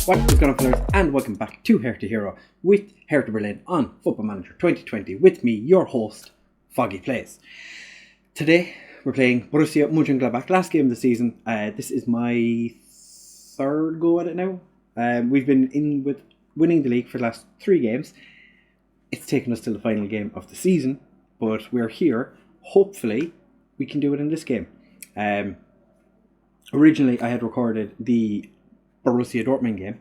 What is going on, players, and welcome back to Hertha Hero with Hertha Berlin on Football Manager 2020 with me, your host, Foggy Plays. Today we're playing Borussia Mönchengladbach, last game of the season. This is my third go at it now. We've been in with winning the league for the last 3 games. It's taken us to the final game of the season, but we're here. Hopefully we can do it in this game. Originally I had recorded the Borussia Dortmund game.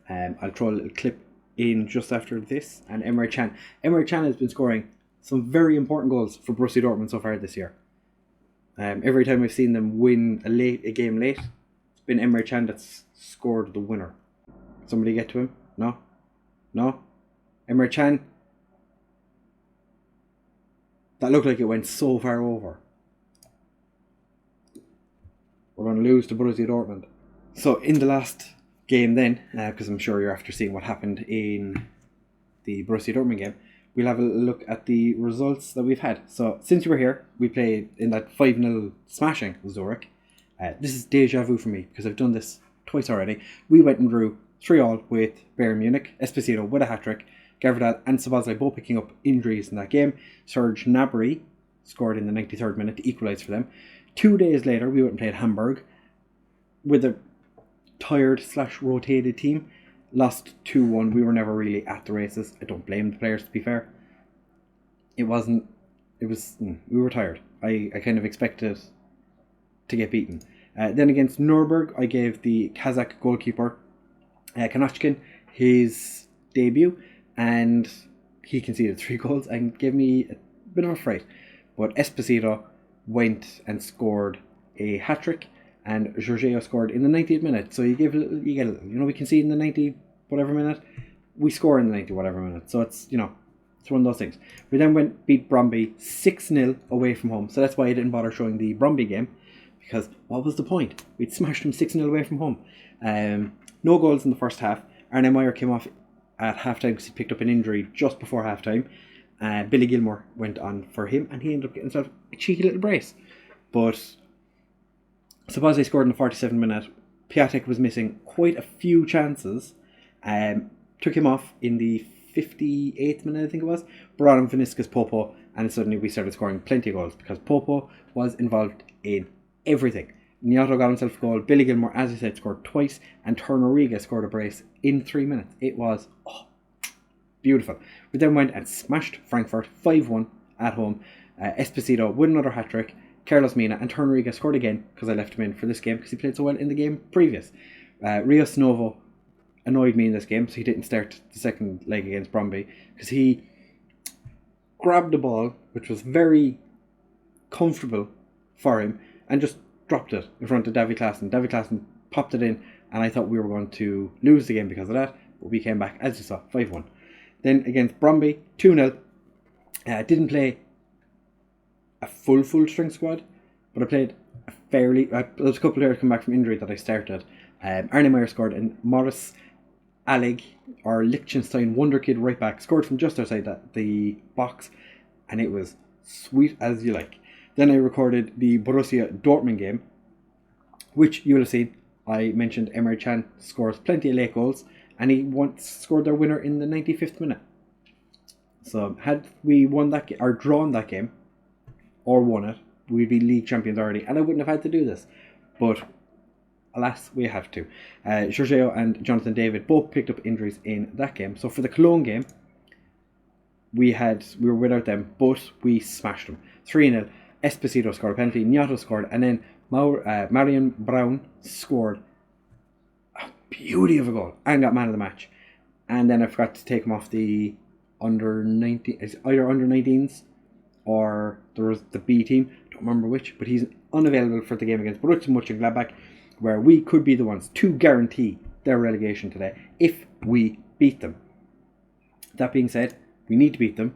I'll throw a little clip in just after this. And Emre Can. Emre Can has been scoring some very important goals for Borussia Dortmund so far this year. Every time I've seen them win a game late, it's been Emre Can that's scored the winner. Somebody get to him? No? Emre Can. That looked like it went so far over. We're going to lose to Borussia Dortmund. So in the last game then, because I'm sure you're after seeing what happened in the Borussia Dortmund game, we'll have a look at the results that we've had. So since you were here, we played in that 5-0 smashing Zurich. This is deja vu for me because I've done this twice already. We went and drew 3-3 with Bayern Munich. Esposito with a hat-trick. Gavardal and Szoboszlai both picking up injuries in that game. Serge Gnabry scored in the 93rd minute to equalise for them. 2 days later, we went and played Hamburg with a tired/rotated team. Lost 2-1. We were never really at the races. I don't blame the players, to be fair. We were tired. I kind of expected to get beaten. Then against Nuremberg, I gave the Kazakh goalkeeper Kanachkin his debut, and he conceded 3 goals and gave me a bit of a fright. But Esposito went and scored a hat-trick, and Jorginho scored in the 90th minute. So you get a little. We concede in the 90 whatever minute, we score in the 90 whatever minute. So it's it's one of those things. We then beat Brøndby 6-0 away from home. So that's why I didn't bother showing the Brøndby game, because what was the point? We'd smashed them 6-0 away from home. No goals in the first half. Arne Meyer came off at halftime because he picked up an injury just before halftime. Billy Gilmore went on for him, and he ended up getting himself a cheeky little brace. But Szoboszlai scored in the 47th minute. Piatek was missing quite a few chances. Took him off in the 58th minute, I think it was. Brought on Vinicius Popo, and suddenly we started scoring plenty of goals because Popo was involved in everything. Niato got himself a goal. Billy Gilmore, as I said, scored twice, and Torunariga scored a brace in 3 minutes. It was beautiful. We then went and smashed Frankfurt 5-1 at home. Esposito with another hat-trick. Carlos Mina and Torunariga scored again because I left him in for this game because he played so well in the game previous. Rios Novo annoyed me in this game, so he didn't start the second leg against Brøndby because he grabbed the ball, which was very comfortable for him, and just dropped it in front of Davy Klaassen. Davy Klaassen popped it in, and I thought we were going to lose the game because of that, but we came back, as you saw, 5-1. Then against Brøndby, 2-0. Didn't play a full strength squad, but I played there was a couple of players come back from injury that I started. Arne Meyer scored, and Morris Allig, or Liechtenstein wonderkid right back, scored from just outside the box, and it was sweet as you like. Then I recorded the Borussia Dortmund game, which you will have seen. I mentioned Emre Can scores plenty of late goals, and he once scored their winner in the 95th minute. So had we won that or drawn that game, or won it, we'd be league champions already, and I wouldn't have had to do this. But alas, we have to. Jorginho and Jonathan David both picked up injuries in that game. So for the Cologne game, we were without them, but we smashed them 3-0. Esposito scored a penalty, Niato scored, and then Marion Brown scored a beauty of a goal and got man of the match. And then I forgot to take him off the either under 19s or there was the B team, I don't remember which, but he's unavailable for the game against Borussia Mönchengladbach, where we could be the ones to guarantee their relegation today if we beat them. That being said, we need to beat them,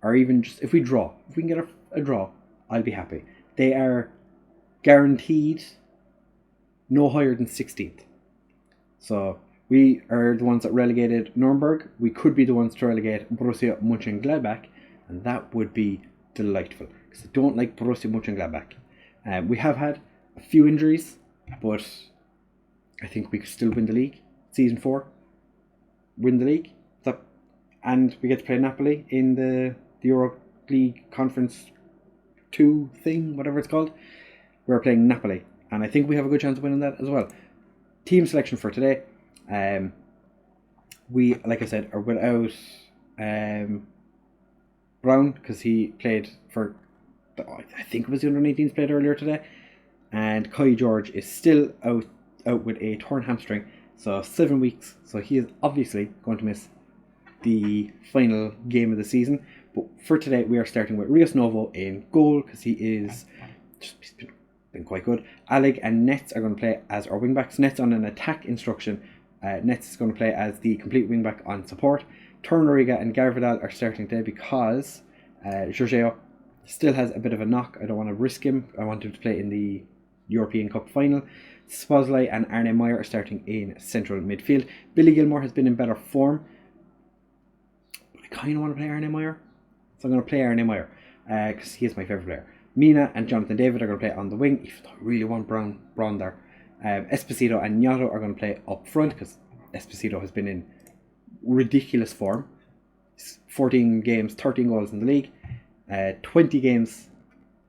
or even just if we draw. If we can get a draw, I'll be happy. They are guaranteed no higher than 16th. So we are the ones that relegated Nuremberg. We could be the ones to relegate Borussia Mönchengladbach, and that would be delightful because I don't like Borussia Mönchengladbach. We have had a few injuries, but I think we could still win the league. season 4, win the league. And we get to play Napoli in the Europa League Conference 2 thing, whatever it's called. We're playing Napoli, and I think we have a good chance of winning that as well. Team selection for today. We, like I said, are without Brown, because he played for, I think it was the under-19s played earlier today, and Kai George is still out with a torn hamstring, so 7 weeks, so he is obviously going to miss the final game of the season. But for today, we are starting with Rios Novo in goal, because he's been quite good. Alig and Nets are going to play as our wingbacks. Nets on an attack instruction. Nets is going to play as the complete wingback on support. Tornariga and Garvidal are starting today because Jorginho still has a bit of a knock. I don't want to risk him. I want him to play in the European Cup final. Lvly and Arne Meyer are starting in central midfield. Billy Gilmore has been in better form, but I kind of want to play Arne Meyer, so I'm going to play Arne Meyer because he is my favourite player. Mina and Jonathan David are going to play on the wing, if I really want Braun there. Esposito and Nyato are going to play up front, because Esposito has been in ridiculous form. 14 games, 13 goals in the league, 20 games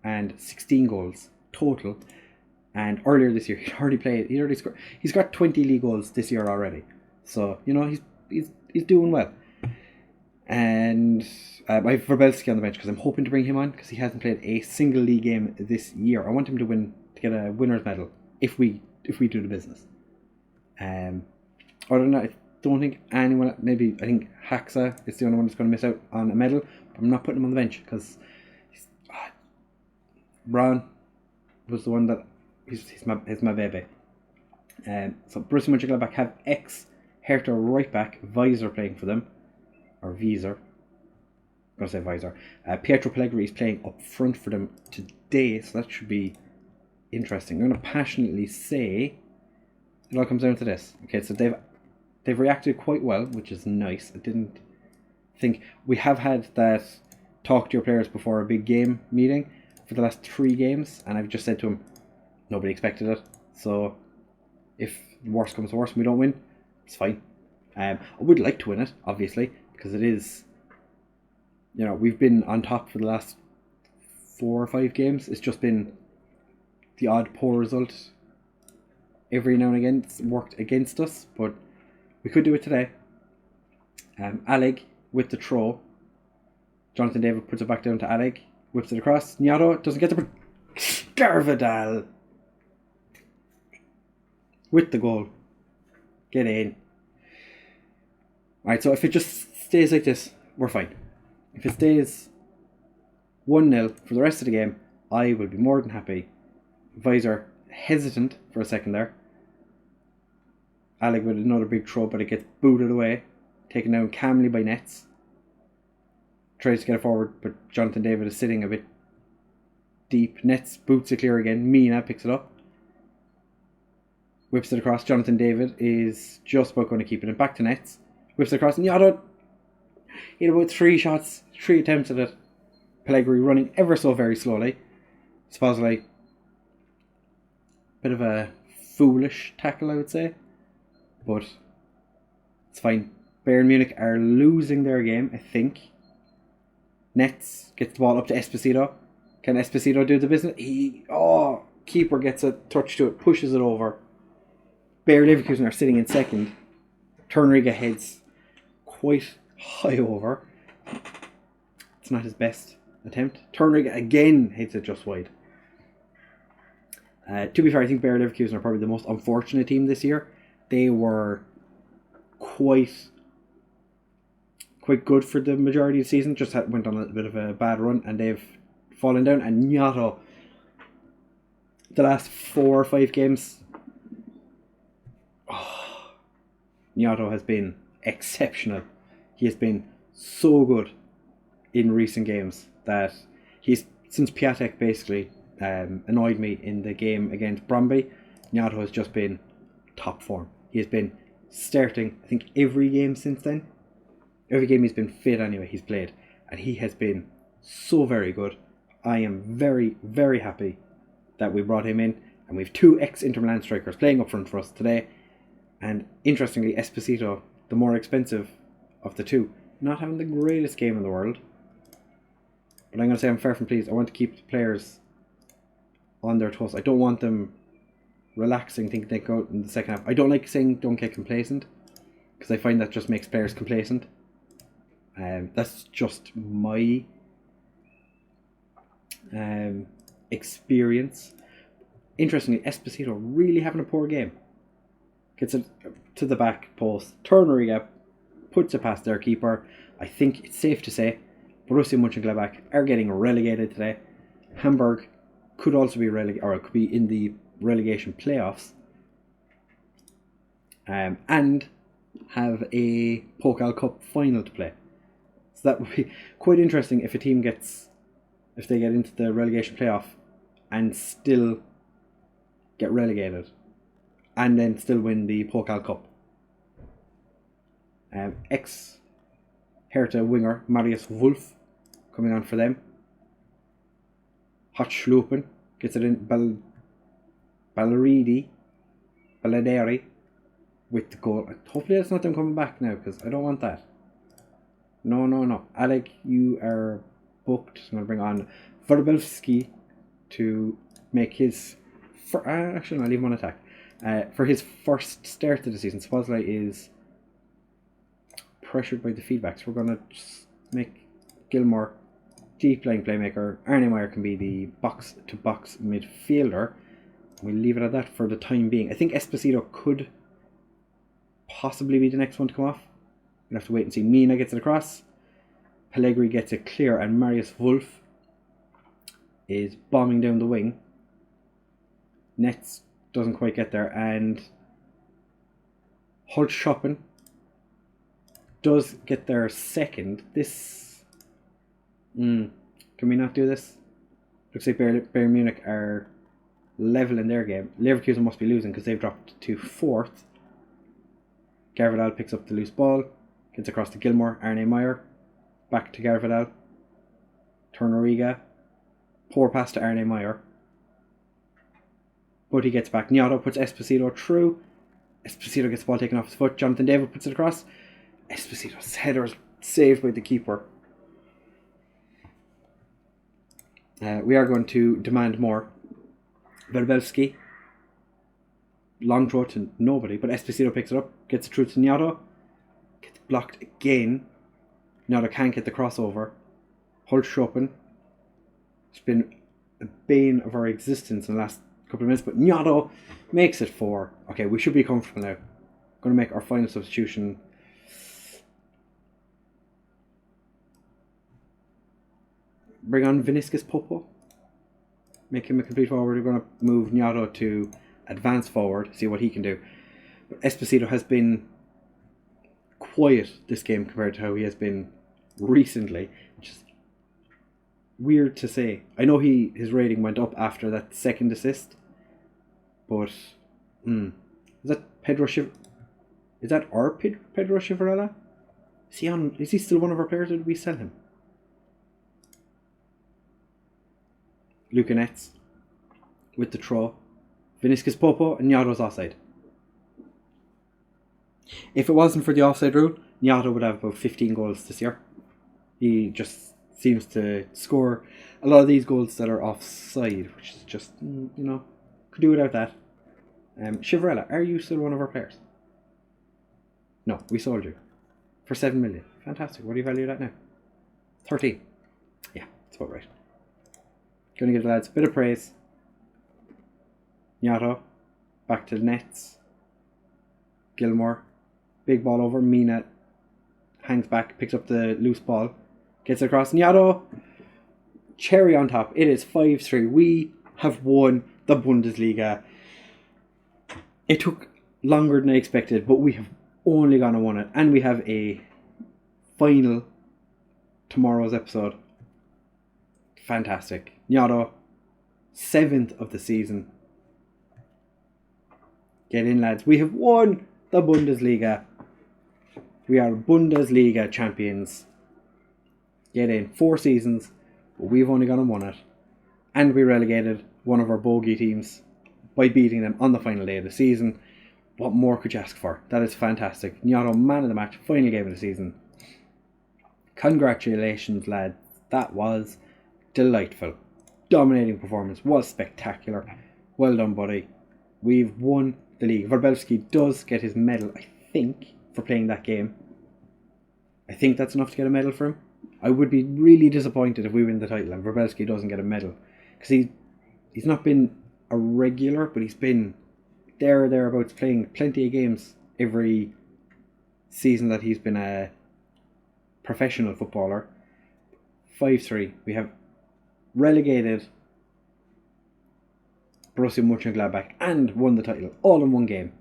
and 16 goals total. And earlier this year, he's got 20 league goals this year already. So, he's doing well. And I have Verbelski on the bench because I'm hoping to bring him on, because he hasn't played a single league game this year. I want him to get a winner's medal if we do the business. Other than that, I don't think anyone. Maybe I think Haxa is the only one that's going to miss out on a medal. But I'm not putting him on the bench because Braun was the one that he's my baby. So Borussia Mönchengladbach have ex-Hertha right back Weiser playing for them. Or Wieser. I'm going to say Weiser. Pietro Pellegrini is playing up front for them today, so that should be interesting. I'm going to passionately say it all comes down to this. Okay, so they've reacted quite well, which is nice. I didn't think we have had that talk to your players before a big game meeting for the last 3 games, and I've just said to them, nobody expected it. So if worse comes to worse and we don't win, it's fine. I would like to win it, obviously, because it is, we've been on top for the last 4 or 5 games. It's just been the odd poor result every now and again. It's worked against us, but we could do it today. Alig with the throw. Jonathan David puts it back down to Alig, whips it across. Nyato doesn't get the... Garvidal with the goal. Get in. Alright, so if it just stays like this, we're fine. If it stays 1-0 for the rest of the game, I will be more than happy. Weiser hesitant for a second there. Alig with another big throw, but it gets booted away. Taken down calmly by Nets. Tries to get it forward, but Jonathan David is sitting a bit deep. Nets boots it clear again. Mina picks it up. Whips it across. Jonathan David is just about going to keep it. And back to Nets. Whips it across. Nyato. He had about 3 shots, 3 attempts at it. Pellegrini running ever so very slowly. Supposedly bit of a foolish tackle, I would say. But it's fine. Bayern Munich are losing their game, I think. Nets gets the ball up to Esposito. Can Esposito do the business? Keeper gets a touch to it, pushes it over. Bayer Leverkusen are sitting in second. Tornariga heads quite high over. It's not his best attempt. Tornariga again hits it just wide. To be fair, I think Bayer Leverkusen are probably the most unfortunate team this year. They were quite good for the majority of the season. Just went on a bit of a bad run, and they've fallen down. And Nyato, the last 4 or 5 games, Nyato has been exceptional. He has been so good in recent games that since Piatek basically annoyed me in the game against Brøndby, Nyato has just been top form. He has been starting, I think, every game since then. Every game he's been fit anyway, he's played. And he has been so very good. I am very, very happy that we brought him in. And we have 2 ex-Inter Milan strikers playing up front for us today. And interestingly, Esposito, the more expensive of the two, not having the greatest game in the world. But I'm going to say I'm far from pleased. I want to keep the players on their toes. I don't want them relaxing, thinking they go out in the second half. I don't like saying don't get complacent, because I find that just makes players complacent. That's just my experience. Interestingly, Esposito really having a poor game. Gets it to the back post. Torunariga puts it past their keeper. I think it's safe to say Borussia Mönchengladbach are getting relegated today. Hamburg could also be relegated, or it could be in the relegation playoffs. And have a Pokal Cup final to play. So that would be quite interesting if a team if they get into the relegation playoff and still get relegated, and then still win the Pokal Cup. Ex-Hertha winger Marius Wolf coming on for them. Hotschlupen gets it in. Balladeri with the goal. Hopefully that's not them coming back now, because I don't want that. No. Alec, you are booked. I'm going to bring on Verbelski to make his... actually, I'll leave him on attack. For his first start of the season, Lvly is pressured by the feedbacks. We're going to just make Gilmore deep line playmaker. Arne Meyer can be the box-to-box midfielder. We'll leave it at that for the time being. I think Esposito could possibly be the next one to come off. We'll have to wait and see. Mina gets it across. Pellegrini gets it clear, and Marius Wolf is bombing down the wing. Nets doesn't quite get there, and Holzschoppen does get there second. This... can we not do this? Looks like Bayern Munich are level in their game. Leverkusen must be losing because they've dropped to 4th. Garvidal picks up the loose ball, gets across to Gilmore. Arne Meyer back to Garvidal. Torunariga, poor pass to Arne Meyer, but he gets back. Gnotto puts Esposito through. Esposito gets the ball taken off his foot. Jonathan David puts it across. Esposito's header is saved by the keeper. We are going to demand more. Verbelski, long throw to nobody, but Esposito picks it up, gets it through to Gnotto, gets blocked again. Gnotto can't get the crossover. Holzschoppen, it's been a bane of our existence in the last couple of minutes, but Gnotto makes it 4. Okay, we should be comfortable now. Going to make our final substitution. Bring on Vinicius Popo. Make him a complete forward. We're going to move Gnotto to advance forward, see what he can do. But Esposito has been quiet this game compared to how he has been recently, which is weird to say. I know his rating went up after that second assist, but is that Pedro Is that our Pedro Chivarella? Is he still one of our players, or did we sell him? Luca Netz with the throw. Vinicius Popo, and Gnotto's offside. If it wasn't for the offside rule, Gnotto would have about 15 goals this year. He just seems to score a lot of these goals that are offside, which is just, could do without that. Chivarella, are you still one of our players? No, we sold you for 7 million. Fantastic. What do you value that now? 13. Yeah, that's about right. Going to give the lads a bit of praise. Gnotto, back to the nets. Gilmore, big ball over. Mina hangs back, picks up the loose ball, gets it across. Gnotto, cherry on top. It is 5-3. We have won the Bundesliga. It took longer than I expected, but we have only gone and won it. And we have a final tomorrow's episode. Fantastic. Gnotto, 7th of the season. Get in, lads. We have won the Bundesliga. We are Bundesliga champions. Get in. 4 seasons, but we've only gone and won it. And we relegated one of our bogey teams by beating them on the final day of the season. what more could you ask for? That is fantastic. Gnotto, man of the match, final game of the season. Congratulations, lads. That was delightful. Dominating performance, was spectacular. Well done, buddy. We've won the league. Wróblewski does get his medal, I think, for playing that game. I think that's enough to get a medal for him. I would be really disappointed if we win the title and Wróblewski doesn't get a medal. Because he's not been a regular, but he's been there or thereabouts, playing plenty of games every season that he's been a professional footballer. 5-3. We have relegated Borussia Mönchengladbach and won the title all in one game.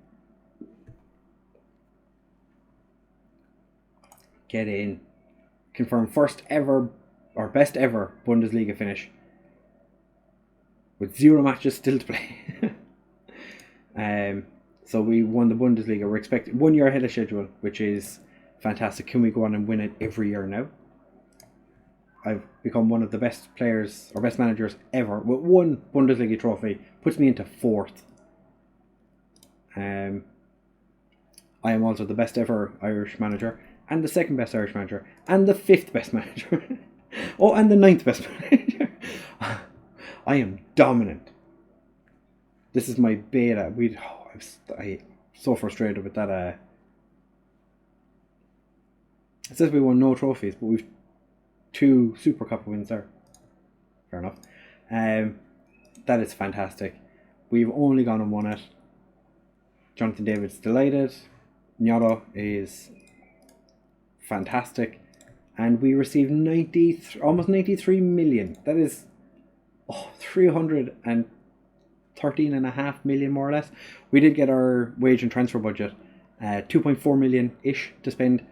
Get in. Confirm first ever or best ever Bundesliga finish with 0 matches still to play. So we won the Bundesliga. We're expecting 1 year ahead of schedule, which is fantastic. Can we go on and win it every year now? I've become one of the best players or best managers ever with 1 Bundesliga trophy. Puts me into 4th. I am also the best ever Irish manager, and the 2nd best Irish manager, and the 5th best manager. Oh, and the 9th best manager. I am dominant. This is my beta. I'm so frustrated with that. It says we won no trophies, but we've 2 Super Cup wins there. Fair enough. That is fantastic. We've only gone and won it. Jonathan David's delighted. Gnotto is fantastic. And we received almost 93 million. That is 313.5 million more or less. We did get our wage and transfer budget, 2.4 million-ish to spend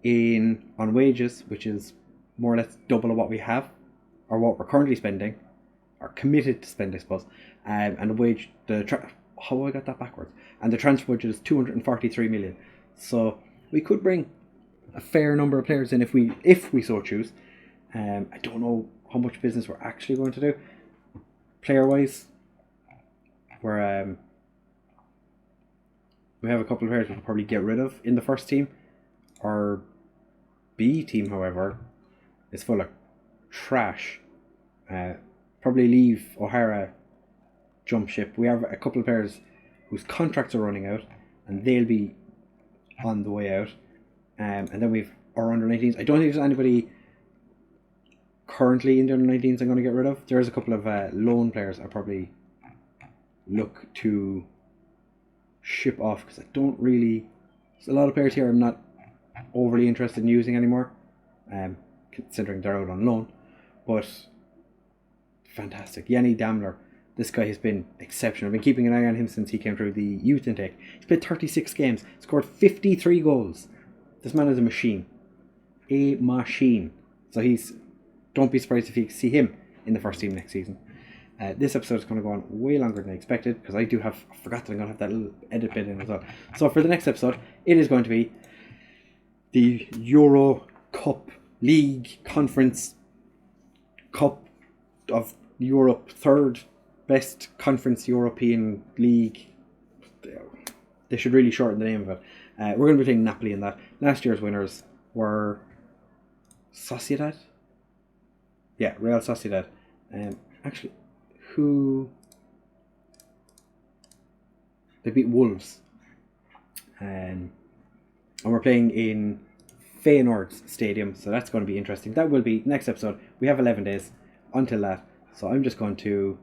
on wages, which is more or less double of what we have, or what we're currently spending, or committed to spend, I suppose. And the wage, how I got that backwards. And the transfer budget is 243 million. So we could bring a fair number of players in if we so choose. I don't know how much business we're actually going to do. Player wise, we have a couple of players we could probably get rid of in the first team. Our B team, however, is full of trash. Probably leave O'Hara, jump ship. We have a couple of players whose contracts are running out, and they'll be on the way out. And then we've our under-19s. I don't think there's anybody currently in the under-19s I'm going to get rid of. There's a couple of loan players I probably look to ship off, because I don't really... There's a lot of players here I'm not overly interested in using anymore, considering they're out on loan. But fantastic. Yanni Dammler, this guy has been exceptional. I've been keeping an eye on him since he came through the youth intake. He's played 36 games, scored 53 goals. This man is a machine. A machine. So don't be surprised if you see him in the first team next season. This episode is going to go on way longer than I expected, because I forgot that I'm going to have that little edit bit in as well. So for the next episode, it is going to be the Euro Cup League Conference Cup of Europe, 3rd best conference European league. They should really shorten the name of it. We're going to be playing Napoli in that. Last year's winners were Sociedad. Yeah, Real Sociedad. Actually, they beat Wolves. And we're playing in Feyenoord's stadium, so that's going to be interesting. That will be next episode. We have 11 days until that, so I'm just going to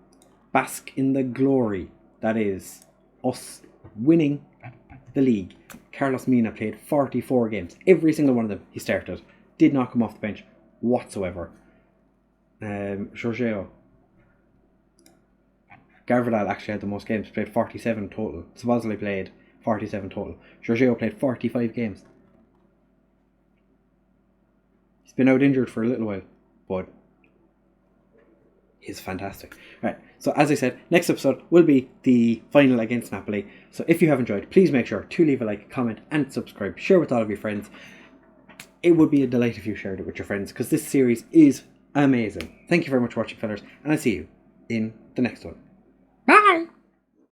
bask in the glory that is us winning the league. Carlos Mina played 44 games. Every single one of them he started. Did not come off the bench whatsoever. Jorginho. Garvidal actually had the most games, played 47 total. Szoboszlai played 47 total. Jorginho played 45 games. He's been out injured for a little while, but he's fantastic. Right, so as I said, next episode will be the final against Napoli. So if you have enjoyed, please make sure to leave a like, comment and subscribe. Share with all of your friends. It would be a delight if you shared it with your friends, because this series is amazing. Thank you very much for watching, fellas, and I'll see you in the next one. Bye!